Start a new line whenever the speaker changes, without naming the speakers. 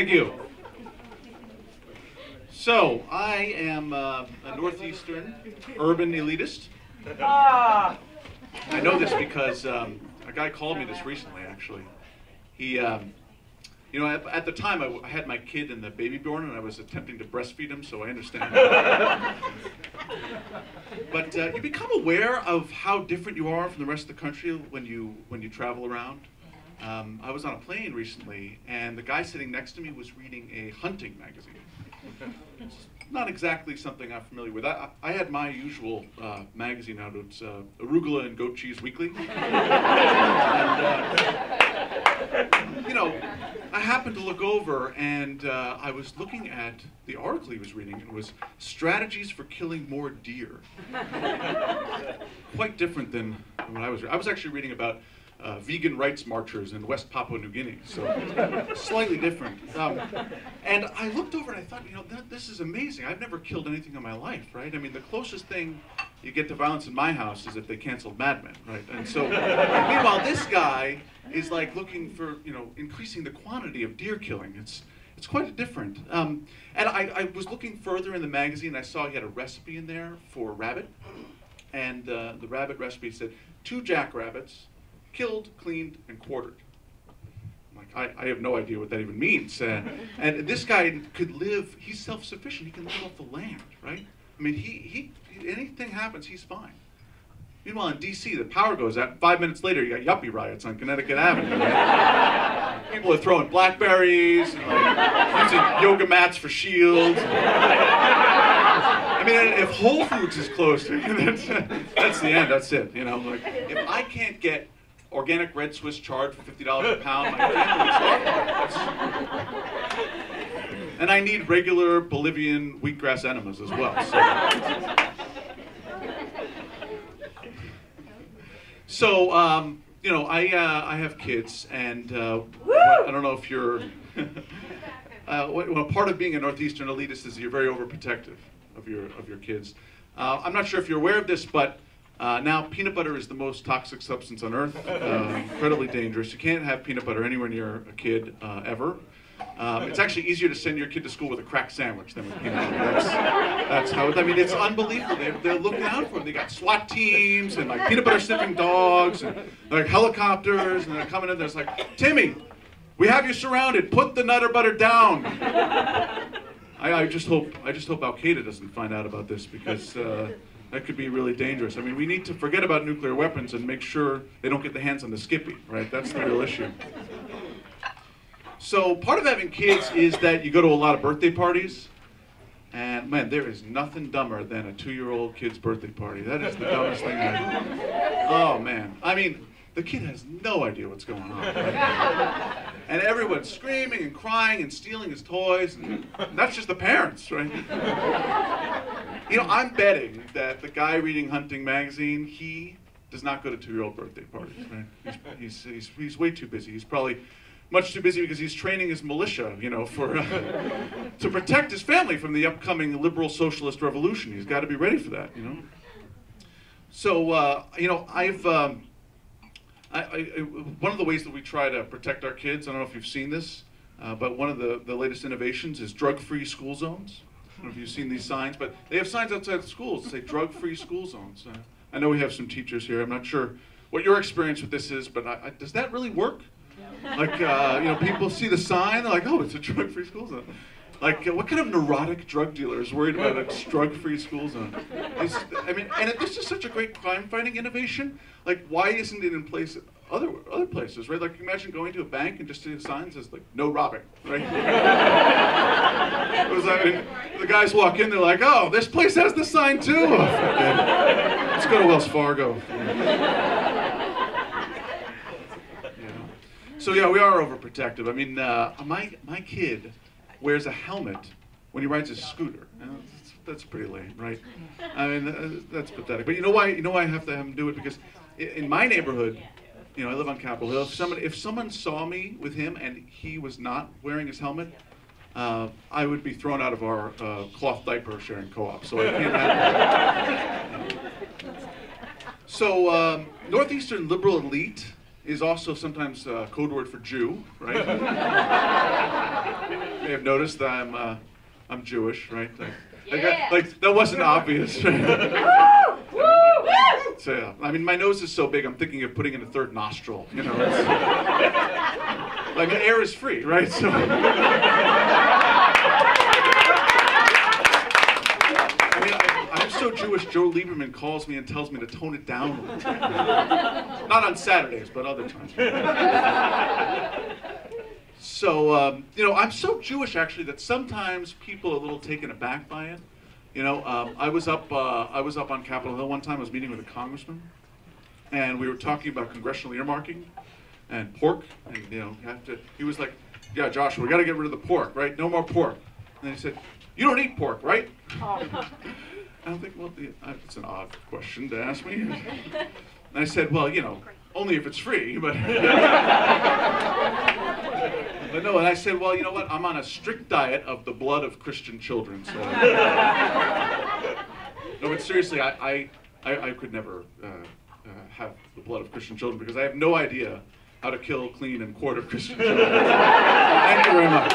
Thank you. So, I am a Northeastern urban elitist. I know this because a guy called me this recently, actually. He, you know, at the time I had my kid in the baby born and I was attempting to breastfeed him, so I understand. But you become aware of how different you are from the rest of the country when you travel around. I was on a plane recently, and the guy sitting next to me was reading a hunting magazine. It's not exactly something I'm familiar with. I had my usual magazine out. It's Arugula and Goat Cheese Weekly. And, you know, I happened to look over, and I was looking at the article he was reading. It was Strategies for Killing More Deer. Quite different than what I was reading. I was actually reading about vegan rights marchers in West Papua New Guinea, so slightly different. And I looked over and I thought, you know, this is amazing. I've never killed anything in my life, right? I mean, the closest thing you get to violence in my house is if they canceled Mad Men, right? And so, meanwhile, this guy is like looking for, you know, increasing the quantity of deer killing. It's quite different. And I was looking further in the magazine. I saw he had a recipe in there for rabbit, and the rabbit recipe said 2 jackrabbits, killed, cleaned, and quartered. I'm like, I have no idea what that even means. And this guy could live, he's self-sufficient, he can live off the land, right? I mean, anything happens, he's fine. Meanwhile, in DC, the power goes out, 5 minutes later, you got yuppie riots on Connecticut Avenue. Right? People are throwing blackberries, and like, using yoga mats for shields. I mean, if Whole Foods is closed, that's the end, that's it. You know, like, if I can't get organic red Swiss chard for $50 a pound, my family is starving. And I need regular Bolivian wheatgrass enemas as well. So, you know, I have kids, and I don't know if you're, well, part of being a Northeastern elitist is you're very overprotective of your kids. I'm not sure if you're aware of this, but now peanut butter is the most toxic substance on earth, incredibly dangerous. You can't have peanut butter anywhere near a kid ever. It's actually easier to send your kid to school with a cracked sandwich than with peanut butter. That's how I mean, it's unbelievable. They're looking out for them. They got SWAT teams and like peanut butter sniffing dogs and like helicopters, and they're coming in there. It's like, Timmy, we have you surrounded. Put the Nutter Butter down. I just hope Al Qaeda doesn't find out about this, because that could be really dangerous. I mean, we need to forget about nuclear weapons and make sure they don't get their hands on the Skippy, right? That's the real issue. So part of having kids is that you go to a lot of birthday parties, and man, there is nothing dumber than a 2-year-old kid's birthday party. That is the dumbest thing oh man. I mean, the kid has no idea what's going on. Right? And everyone's screaming and crying and stealing his toys, and that's just the parents, right? You know, I'm betting that the guy reading Hunting magazine, he does not go to 2-year-old birthday parties, right? He's way too busy. He's probably much too busy because he's training his militia, you know, for to protect his family from the upcoming liberal socialist revolution. He's got to be ready for that, you know. So, you know, one of the ways that we try to protect our kids, I don't know if you've seen this, but one of the latest innovations is drug-free school zones. I don't know if you've seen these signs, but they have signs outside the schools that say drug-free school zones. I know we have some teachers here. I'm not sure what your experience with this is, but does that really work? Like, you know, people see the sign, they're like, oh, it's a drug-free school zone. Like, what kind of neurotic drug dealer is worried about a drug-free school zone? I mean, and this is such a great crime-fighting innovation. Like, why isn't it in place at other places, right? Like, imagine going to a bank and just seeing signs as like, no robbing, right? I mean, the guys walk in, they're like, oh, this place has the sign too. Oh, let's go to Wells Fargo. So yeah, we are overprotective. I mean, my kid wears a helmet when he rides his scooter. That's pretty lame, right? I mean, that's pathetic. But you know why? You know why I have to have him do it? Because in my neighborhood, you know, I live on Capitol Hill. If someone saw me with him and he was not wearing his helmet, I would be thrown out of our cloth diaper sharing co-op. So I can't have that. So Northeastern liberal elite is also sometimes code word for Jew, right? may have noticed that I'm Jewish, right? Like that wasn't obvious. Right? So yeah, I mean, my nose is so big, I'm thinking of putting in a third nostril. You know, like the air is free, right? So. I mean, I'm so Jewish. Joe Lieberman calls me and tells me to tone it down a little bit. Not on Saturdays, but other times. So, you know, I'm so Jewish actually that sometimes people are a little taken aback by it. You know, I was up on Capitol Hill one time. I was meeting with a congressman, and we were talking about congressional earmarking and pork. And you know, he was like, "Yeah, Joshua, we got to get rid of the pork, right? No more pork." And then he said, "You don't eat pork, right?" And I'm thinking, well, it's an odd question to ask me. And I said, well, you know, only if it's free, but. But no, and I said, well, you know what? I'm on a strict diet of the blood of Christian children. So. No, but seriously, I could never have the blood of Christian children because I have no idea how to kill, clean, and quarter Christian children. Thank you very much.